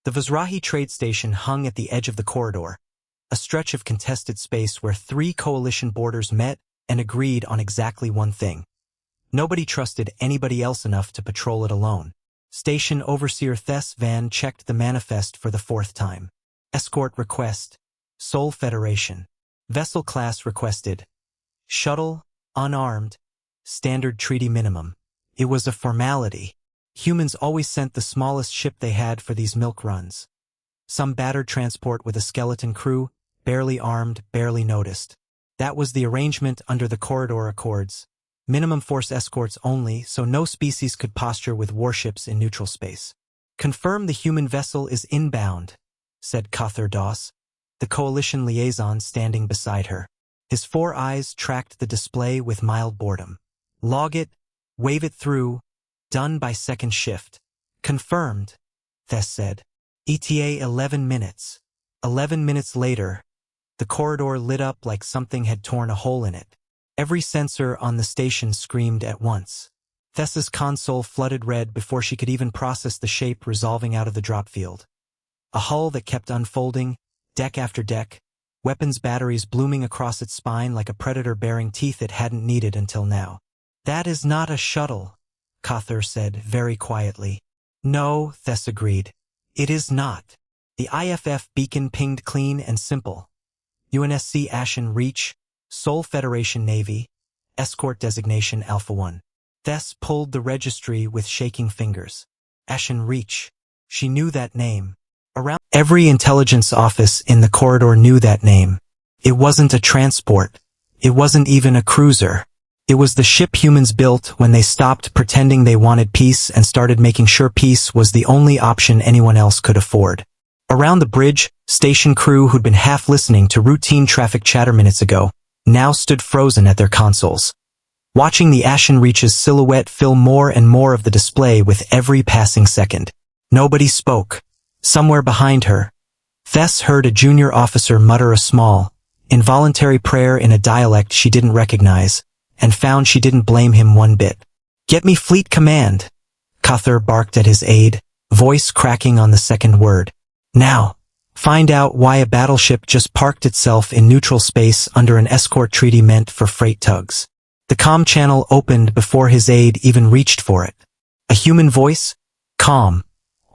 The Vizrahi trade station hung at the edge of the corridor, a stretch of contested space where 3 coalition boarders met and agreed on exactly one thing. Nobody trusted anybody else enough to patrol it alone. Station Overseer Thess Van checked the manifest for the 4th time. Escort request. Sol Federation. Vessel class requested. Shuttle, unarmed. Standard treaty minimum. It was a formality. Humans always sent the smallest ship they had for these milk runs. Some battered transport with a skeleton crew, barely armed, barely noticed. That was the arrangement under the corridor accords. Minimum force escorts only, so no species could posture with warships in neutral space. Confirm the human vessel is inbound, said Cawthor Doss, the coalition liaison standing beside her. His 4 eyes tracked the display with mild boredom. Log it, wave it through, done by second shift. Confirmed, Thess said. ETA 11 minutes. 11 minutes later, the corridor lit up like something had torn a hole in it. Every sensor on the station screamed at once. Thess's console flooded red before she could even process the shape resolving out of the drop field. A hull that kept unfolding, deck after deck, weapons batteries blooming across its spine like a predator bearing teeth it hadn't needed until now. That is not a shuttle, Cawthor said very quietly. No, Thess agreed. It is not. The IFF beacon pinged clean and simple. UNSC Ashen Reach, Sol Federation Navy, escort designation Alpha 1. Thess pulled the registry with shaking fingers. Ashen Reach. She knew that name. Around every intelligence office in the corridor knew that name. It wasn't a transport. It wasn't even a cruiser. It was the ship humans built when they stopped pretending they wanted peace and started making sure peace was the only option anyone else could afford. Around the bridge, station crew who'd been half listening to routine traffic chatter minutes ago now stood frozen at their consoles, watching the Ashen Reach's silhouette fill more and more of the display with every passing second. Nobody spoke. Somewhere behind her, Thess heard a junior officer mutter a small, involuntary prayer in a dialect she didn't recognize, and found she didn't blame him one bit. "Get me fleet command," Cawthor barked at his aide, voice cracking on the second word. "Now, find out why a battleship just parked itself in neutral space under an escort treaty meant for freight tugs." The comm channel opened before his aide even reached for it. A human voice, calm,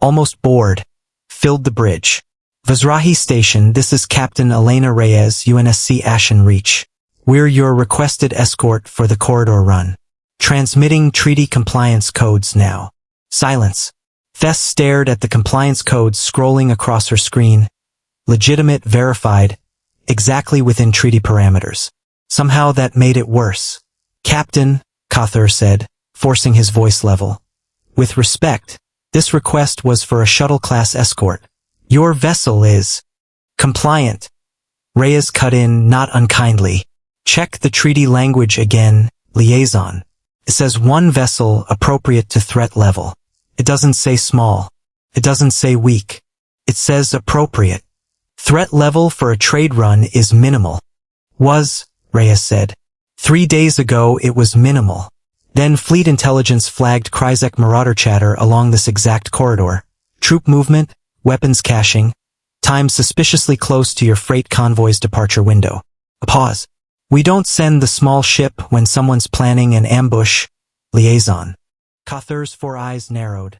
almost bored, filled the bridge. "Vizrahi Station, this is Captain Elena Reyes, UNSC Ashen Reach. We're your requested escort for the corridor run. Transmitting treaty compliance codes now." Silence. Thess stared at the compliance codes scrolling across her screen. Legitimate, verified, exactly within treaty parameters. Somehow that made it worse. "Captain," Cawthor said, forcing his voice level. "With respect, this request was for a shuttle-class escort. Your vessel is compliant." Reyes cut in, not unkindly. "Check the treaty language again, liaison. It says one vessel appropriate to threat level. It doesn't say small. It doesn't say weak. It says appropriate. Threat level for a trade run is minimal." "Was," Reyes said. 3 days ago it was minimal. Then fleet intelligence flagged Kryzek marauder chatter along this exact corridor. Troop movement, weapons caching, time suspiciously close to your freight convoy's departure window." A pause. "We don't send the small ship when someone's planning an ambush, liaison." Cawthor's 4 eyes narrowed.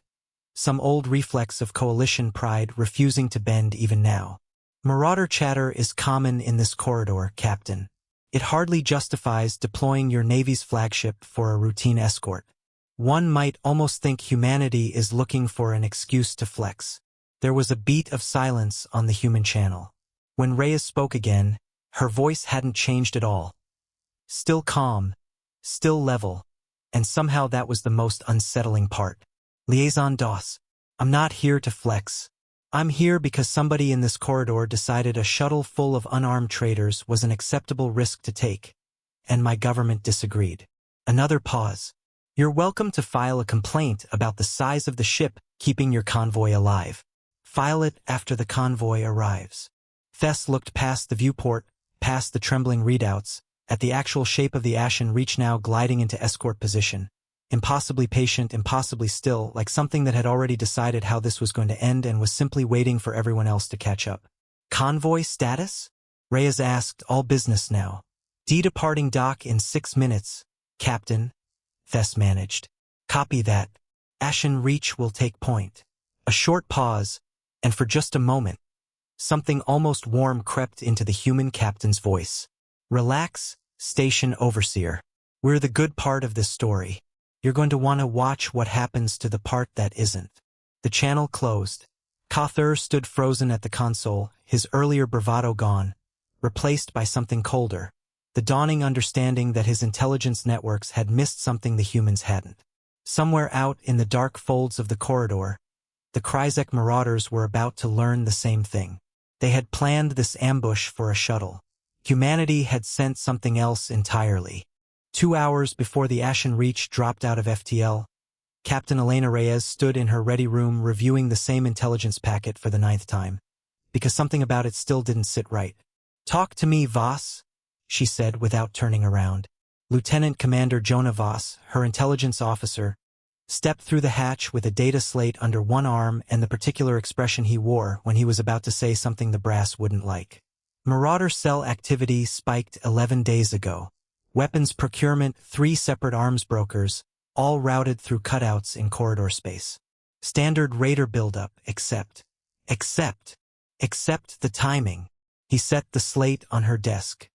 Some old reflex of coalition pride refusing to bend even now. "Marauder chatter is common in this corridor, Captain. It hardly justifies deploying your Navy's flagship for a routine escort. One might almost think humanity is looking for an excuse to flex." There was a beat of silence on the human channel. When Reyes spoke again, her voice hadn't changed at all. Still calm, still level, and somehow that was the most unsettling part. "Liaison Doss, I'm not here to flex. I'm here because somebody in this corridor decided a shuttle full of unarmed traitors was an acceptable risk to take, and my government disagreed." Another pause. "You're welcome to file a complaint about the size of the ship keeping your convoy alive. File it after the convoy arrives." Thess looked past the viewport, past the trembling readouts, at the actual shape of the Ashen Reach now gliding into escort position. impossibly patient, impossibly still, like something that had already decided how this was going to end and was simply waiting for everyone else to catch up. Convoy status? Reyes asked, all business now. Departing dock in 6 minutes, Captain, Thess managed. Copy that. Ashen Reach will take point. A short pause, and for just a moment, something almost warm crept into the human captain's voice. Relax, Station Overseer. We're the good part of this story. You're going to want to watch what happens to the part that isn't. The channel closed. Kothur stood frozen at the console, his earlier bravado gone, replaced by something colder, the dawning understanding that his intelligence networks had missed something the humans hadn't. Somewhere out in the dark folds of the corridor, the Kryzek marauders were about to learn the same thing. They had planned this ambush for a shuttle. Humanity had sent something else entirely. 2 hours before the Ashen Reach dropped out of FTL, Captain Elena Reyes stood in her ready room reviewing the same intelligence packet for the 9th time, because something about it still didn't sit right. Talk to me, Voss, she said without turning around. Lieutenant Commander Jonah Voss, her intelligence officer, stepped through the hatch with a data slate under one arm and the particular expression he wore when he was about to say something the brass wouldn't like. Marauder cell activity spiked 11 days ago. Weapons procurement, 3 separate arms brokers, all routed through cutouts in corridor space. Standard raider buildup, except the timing. He set the slate on her desk.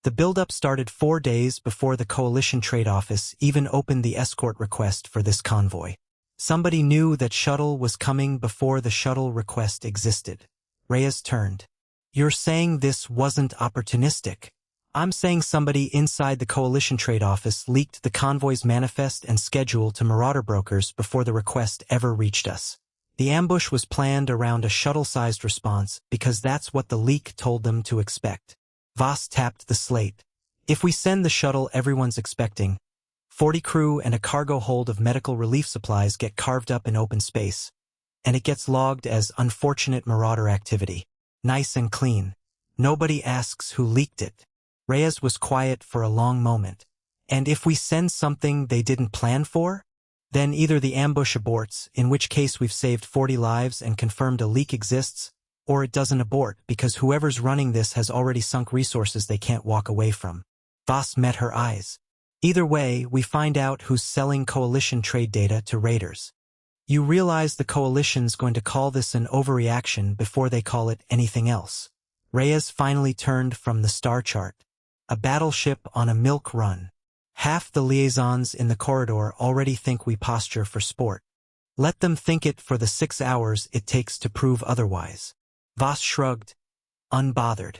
The buildup started 4 days before the Coalition Trade Office even opened the escort request for this convoy. Somebody knew that Shuttle was coming before the Shuttle request existed. Reyes turned. You're saying this wasn't opportunistic? I'm saying somebody inside the Coalition Trade Office leaked the convoy's manifest and schedule to Marauder brokers before the request ever reached us. The ambush was planned around a shuttle-sized response because that's what the leak told them to expect. Voss tapped the slate. If we send the shuttle everyone's expecting, 40 crew and a cargo hold of medical relief supplies get carved up in open space, and it gets logged as unfortunate Marauder activity. Nice and clean. Nobody asks who leaked it. Reyes was quiet for a long moment. And if we send something they didn't plan for? Then either the ambush aborts, in which case we've saved 40 lives and confirmed a leak exists, or it doesn't abort because whoever's running this has already sunk resources they can't walk away from. Voss met her eyes. Either way, we find out who's selling Coalition trade data to raiders. You realize the Coalition's going to call this an overreaction before they call it anything else. Reyes finally turned from the star chart. A battleship on a milk run. Half the liaisons in the corridor already think we posture for sport. Let them think it for the 6 hours it takes to prove otherwise. Voss shrugged, unbothered.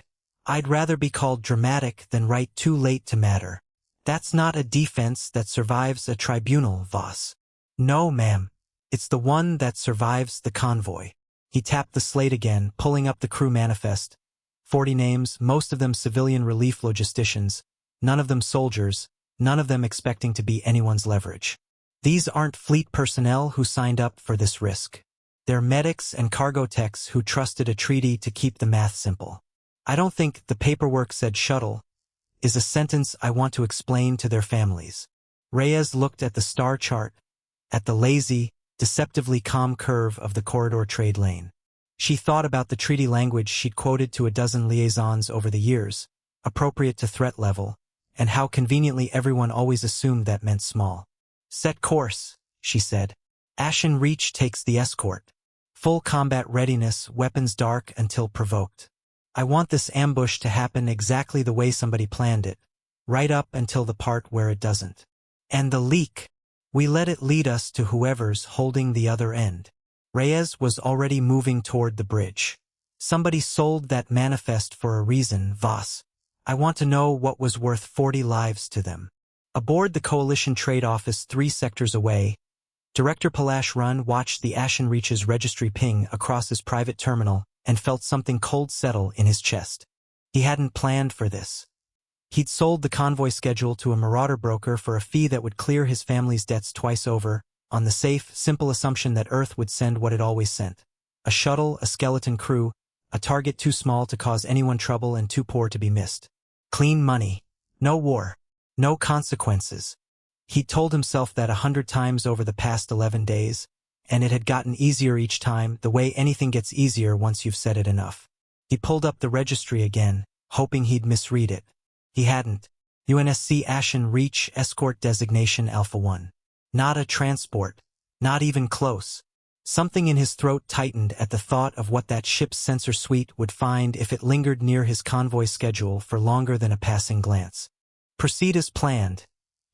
I'd rather be called dramatic than right too late to matter. That's not a defense that survives a tribunal, Voss. No, ma'am. It's the one that survives the convoy. He tapped the slate again, pulling up the crew manifest. 40 names, most of them civilian relief logisticians, none of them soldiers, none of them expecting to be anyone's leverage. These aren't fleet personnel who signed up for this risk. They're medics and cargo techs who trusted a treaty to keep the math simple. I don't think the paperwork said shuttle is a sentence I want to explain to their families. Reyes looked at the star chart, at the lazy, deceptively calm curve of the corridor trade lane. She thought about the treaty language she'd quoted to a dozen liaisons over the years, appropriate to threat level, and how conveniently everyone always assumed that meant small. Set course, she said. Ashen Reach takes the escort. Full combat readiness, weapons dark until provoked. I want this ambush to happen exactly the way somebody planned it, right up until the part where it doesn't. And the leak, we let it lead us to whoever's holding the other end. Reyes was already moving toward the bridge. Somebody sold that manifest for a reason, Voss. I want to know what was worth 40 lives to them. Aboard the Coalition Trade Office 3 sectors away, Director Palash Run watched the Ashen Reach's registry ping across his private terminal and felt something cold settle in his chest. He hadn't planned for this. He'd sold the convoy schedule to a Marauder broker for a fee that would clear his family's debts twice over, on the safe, simple assumption that Earth would send what it always sent. A shuttle, a skeleton crew, a target too small to cause anyone trouble and too poor to be missed. Clean money. No war. No consequences. He'd told himself that 100 times over the past 11 days, and it had gotten easier each time, the way anything gets easier once you've said it enough. He pulled up the registry again, hoping he'd misread it. He hadn't. UNSC Ashen Reach escort designation Alpha 1. Not a transport. Not even close. Something in his throat tightened at the thought of what that ship's sensor suite would find if it lingered near his convoy schedule for longer than a passing glance. Proceed as planned,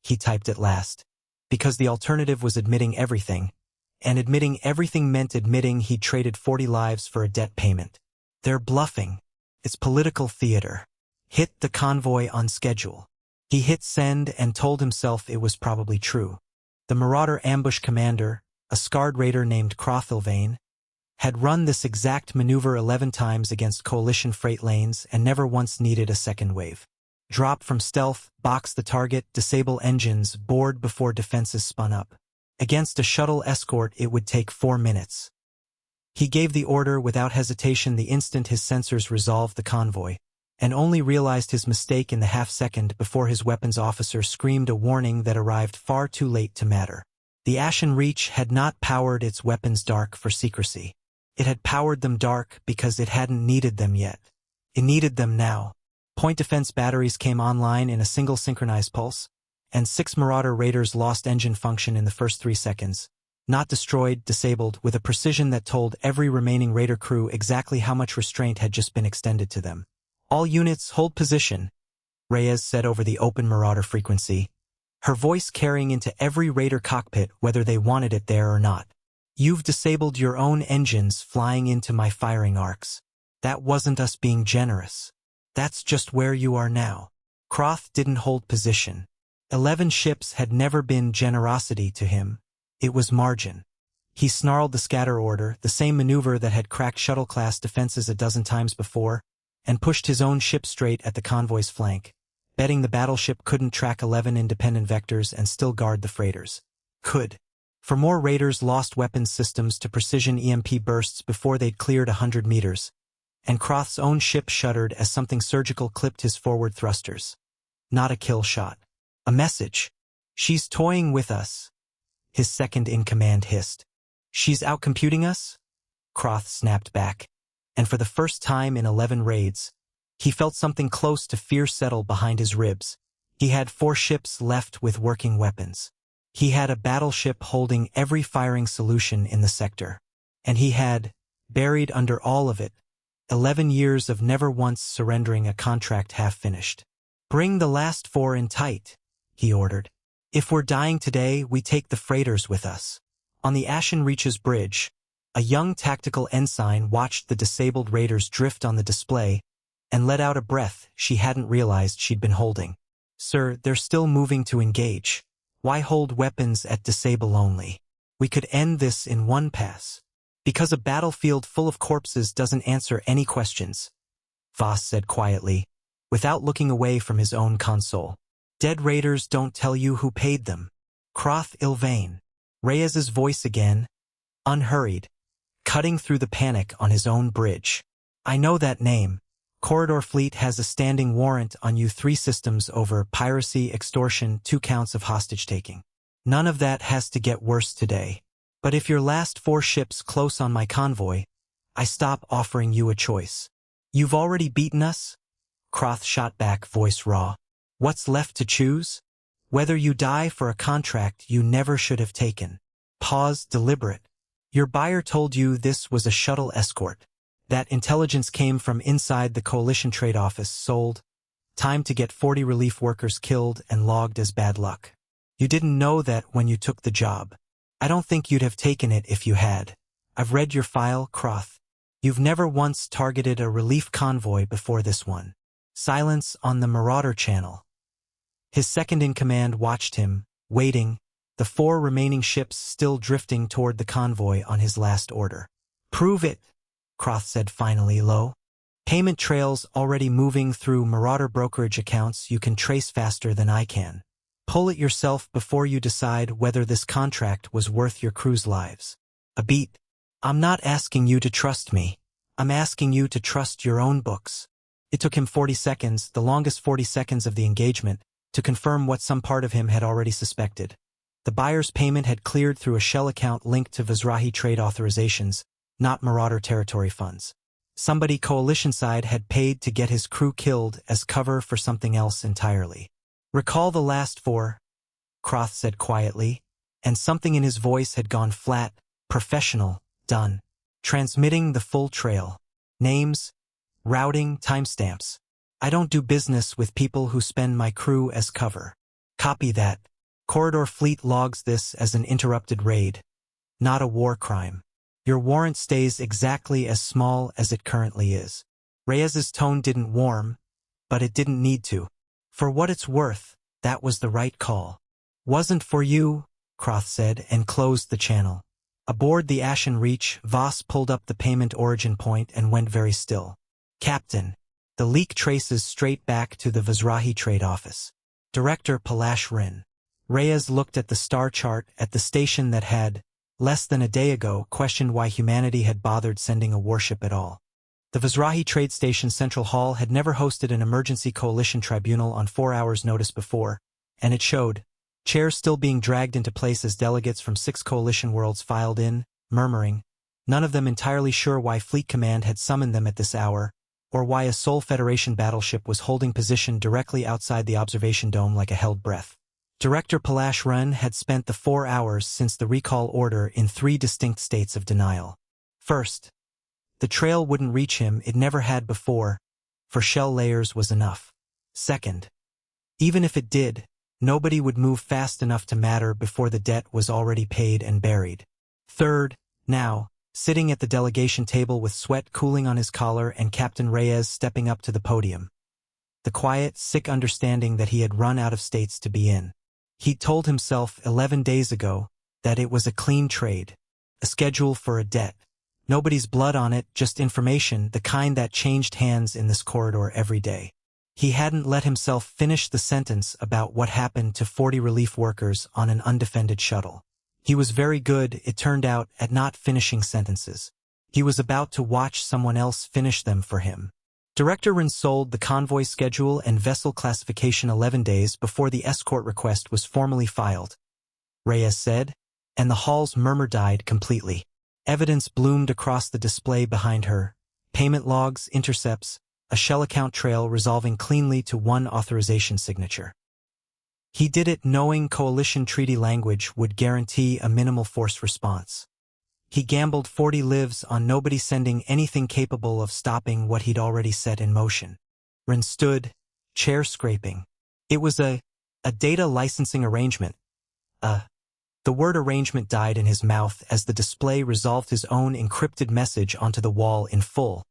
he typed at last, because the alternative was admitting everything, and admitting everything meant admitting he'd traded 40 lives for a debt payment. They're bluffing. It's political theater. Hit the convoy on schedule. He hit send and told himself it was probably true. The Marauder ambush commander, a scarred raider named Crothilvain, had run this exact maneuver 11 times against coalition freight lanes and never once needed a second wave. Drop from stealth, box the target, disable engines, board before defenses spun up. Against a shuttle escort it would take 4 minutes. He gave the order without hesitation the instant his sensors resolved the convoy, and only realized his mistake in the half-second before his weapons officer screamed a warning that arrived far too late to matter. The Ashen Reach had not powered its weapons dark for secrecy. It had powered them dark because it hadn't needed them yet. It needed them now. Point defense batteries came online in a single synchronized pulse, and 6 Marauder raiders lost engine function in the first 3 seconds. Not destroyed, disabled, with a precision that told every remaining raider crew exactly how much restraint had just been extended to them. All units, hold position, Reyes said over the open Marauder frequency, her voice carrying into every raider cockpit whether they wanted it there or not. You've disabled your own engines flying into my firing arcs. That wasn't us being generous. That's just where you are now. Croth didn't hold position. 11 ships had never been generosity to him. It was margin. He snarled the scatter order, the same maneuver that had cracked shuttle-class defenses a dozen times before, and pushed his own ship straight at the convoy's flank, betting the battleship couldn't track 11 independent vectors and still guard the freighters. Could. For more raiders lost weapons systems to precision EMP bursts before they'd cleared 100 meters, and Croth's own ship shuddered as something surgical clipped his forward thrusters. Not a kill shot. A message. She's toying with us, his second-in-command hissed. She's outcomputing us? Croth snapped back, and for the first time in 11 raids, he felt something close to fear settle behind his ribs. He had 4 ships left with working weapons. He had a battleship holding every firing solution in the sector, and he had, buried under all of it, 11 years of never once surrendering a contract half-finished. Bring the last 4 in tight, he ordered. If we're dying today, we take the freighters with us. On the Ashen Reach's bridge, a young tactical ensign watched the disabled raiders drift on the display and let out a breath she hadn't realized she'd been holding. Sir, they're still moving to engage. Why hold weapons at disable only? We could end this in one pass. Because a battlefield full of corpses doesn't answer any questions, Voss said quietly, without looking away from his own console. Dead raiders don't tell you who paid them. Croth-Ilvain. Reyes's voice again, unhurried, cutting through the panic on his own bridge. I know that name. Corridor Fleet has a standing warrant on you 3 systems over piracy, extortion, 2 counts of hostage-taking. None of that has to get worse today. But if your last 4 ships close on my convoy, I stop offering you a choice. You've already beaten us? Croth shot back, voice raw. What's left to choose? Whether you die for a contract you never should have taken. Pause, deliberate. Your buyer told you this was a shuttle escort. That intelligence came from inside the Coalition Trade Office. Sold. Time to get 40 relief workers killed and logged as bad luck. You didn't know that when you took the job. I don't think you'd have taken it if you had. I've read your file, Croth. You've never once targeted a relief convoy before this one. Silence on the Marauder channel. His second-in-command watched him, waiting, the 4 remaining ships still drifting toward the convoy on his last order. Prove it, Croth said finally low. Payment trails already moving through Marauder brokerage accounts you can trace faster than I can. Pull it yourself before you decide whether this contract was worth your crew's lives. A beat. I'm not asking you to trust me. I'm asking you to trust your own books. It took him 40 seconds, the longest 40 seconds of the engagement, to to confirm what some part of him had already suspected. The buyer's payment had cleared through a shell account linked to Vizrahi trade authorizations, not Marauder territory funds. Somebody coalition side had paid to get his crew killed as cover for something else entirely. "Recall the last four," Croth said quietly, and something in his voice had gone flat. "Professional, done. Transmitting the full trail. Names, routing, timestamps. I don't do business with people who spend my crew as cover." "Copy that. Corridor Fleet logs this as an interrupted raid, not a war crime. Your warrant stays exactly as small as it currently is." Reyes's tone didn't warm, but it didn't need to. "For what it's worth, that was the right call." "Wasn't for you," Croth said, and closed the channel. Aboard the Ashen Reach, Voss pulled up the payment origin point and went very still. "Captain, the leak traces straight back to the Vizrahi trade office. Director Palash Rin." Reyes looked at the star chart at the station that had, less than a day ago, questioned why humanity had bothered sending a warship at all. The Vizrahi trade station Central Hall had never hosted an emergency coalition tribunal on 4 hours' notice before, and it showed. Chairs still being dragged into place as delegates from 6 coalition worlds filed in, murmuring, none of them entirely sure why Fleet Command had summoned them at this hour, or why a sole Federation battleship was holding position directly outside the observation dome like a held breath. Director Palash Rin had spent the 4 hours since the recall order in 3 distinct states of denial. First, the trail wouldn't reach him, it never had before, for shell layers was enough. Second, even if it did, nobody would move fast enough to matter before the debt was already paid and buried. Third, now, sitting at the delegation table with sweat cooling on his collar and Captain Reyes stepping up to the podium. The quiet, sick understanding that he had run out of states to be in. He'd told himself 11 days ago that it was a clean trade, a schedule for a debt. Nobody's blood on it, just information, the kind that changed hands in this corridor every day. He hadn't let himself finish the sentence about what happened to 40 relief workers on an undefended shuttle. He was very good, it turned out, at not finishing sentences. He was about to watch someone else finish them for him. Director Rin sold the convoy schedule and vessel classification 11 days before the escort request was formally filed, Reyes said, and the hall's murmur died completely. Evidence bloomed across the display behind her. Payment logs, intercepts, a shell account trail resolving cleanly to one authorization signature. He did it knowing coalition treaty language would guarantee a minimal force response. He gambled 40 lives on nobody sending anything capable of stopping what he'd already set in motion. Rin stood, chair scraping. It was a data licensing arrangement. The word arrangement died in his mouth as the display resolved his own encrypted message onto the wall in full.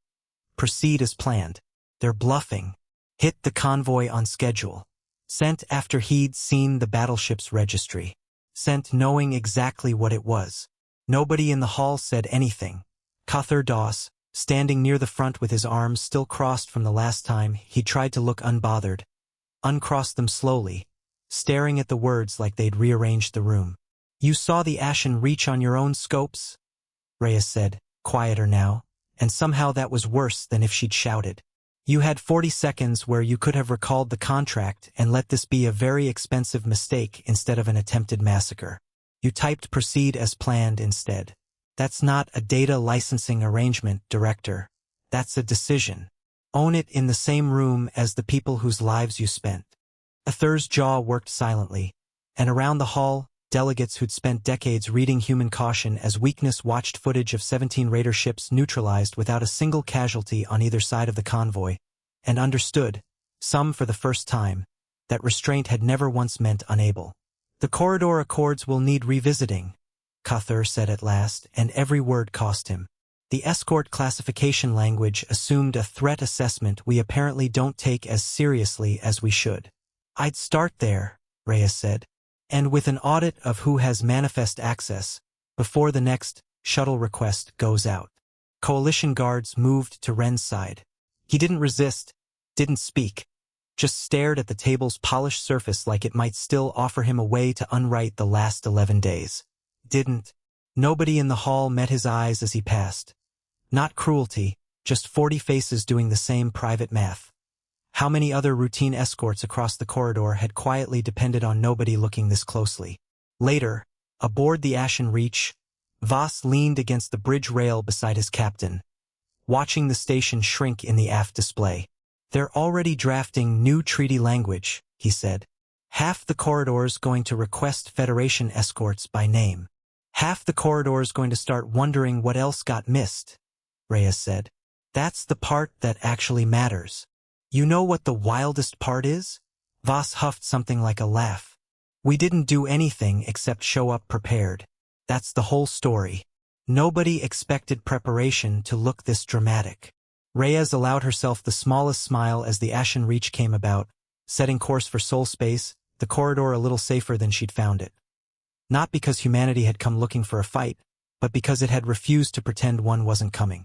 Proceed as planned. They're bluffing. Hit the convoy on schedule. Sent after he'd seen the battleship's registry. Sent knowing exactly what it was. Nobody in the hall said anything. Cuthar Doss, standing near the front with his arms still crossed from the last time he tried to look unbothered, uncrossed them slowly, staring at the words like they'd rearranged the room. "You saw the Ashen Reach on your own scopes?" Reyes said, quieter now, and somehow that was worse than if she'd shouted. "You had 40 seconds where you could have recalled the contract and let this be a very expensive mistake instead of an attempted massacre. You typed proceed as planned instead. That's not a data licensing arrangement, Director. That's a decision. Own it in the same room as the people whose lives you spent." Athur's jaw worked silently, and around the hall, delegates who'd spent decades reading human caution as weakness watched footage of 17 raider ships neutralized without a single casualty on either side of the convoy, and understood, some for the first time, that restraint had never once meant unable. "The corridor accords will need revisiting," Cuthar said at last, and every word cost him. "The escort classification language assumed a threat assessment we apparently don't take as seriously as we should." "I'd start there," Reyes said. "And with an audit of who has manifest access, before the next shuttle request goes out." Coalition guards moved to Ren's side. He didn't resist, didn't speak, just stared at the table's polished surface like it might still offer him a way to unwrite the last 11 days. Didn't. Nobody in the hall met his eyes as he passed. Not cruelty, just 40 faces doing the same private math. How many other routine escorts across the corridor had quietly depended on nobody looking this closely? Later, aboard the Ashen Reach, Voss leaned against the bridge rail beside his captain, watching the station shrink in the aft display. "They're already drafting new treaty language," he said. "Half the corridor's going to request Federation escorts by name. Half the corridor's going to start wondering what else got missed," Reyes said. "That's the part that actually matters. You know what the wildest part is?" Voss huffed something like a laugh. "We didn't do anything except show up prepared. That's the whole story. Nobody expected preparation to look this dramatic." Reyes allowed herself the smallest smile as the Ashen Reach came about, setting course for Soul Space, the corridor a little safer than she'd found it. Not because humanity had come looking for a fight, but because it had refused to pretend one wasn't coming.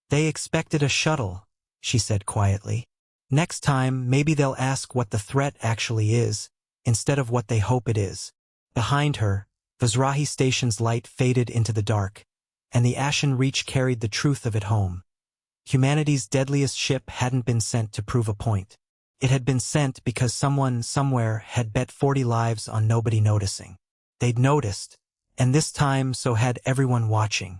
"They expected a shuttle," she said quietly. "Next time, maybe they'll ask what the threat actually is, instead of what they hope it is." Behind her, Vizrahi Station's light faded into the dark, and the Ashen Reach carried the truth of it home. Humanity's deadliest ship hadn't been sent to prove a point. It had been sent because someone somewhere had bet 40 lives on nobody noticing. They'd noticed, and this time so had everyone watching.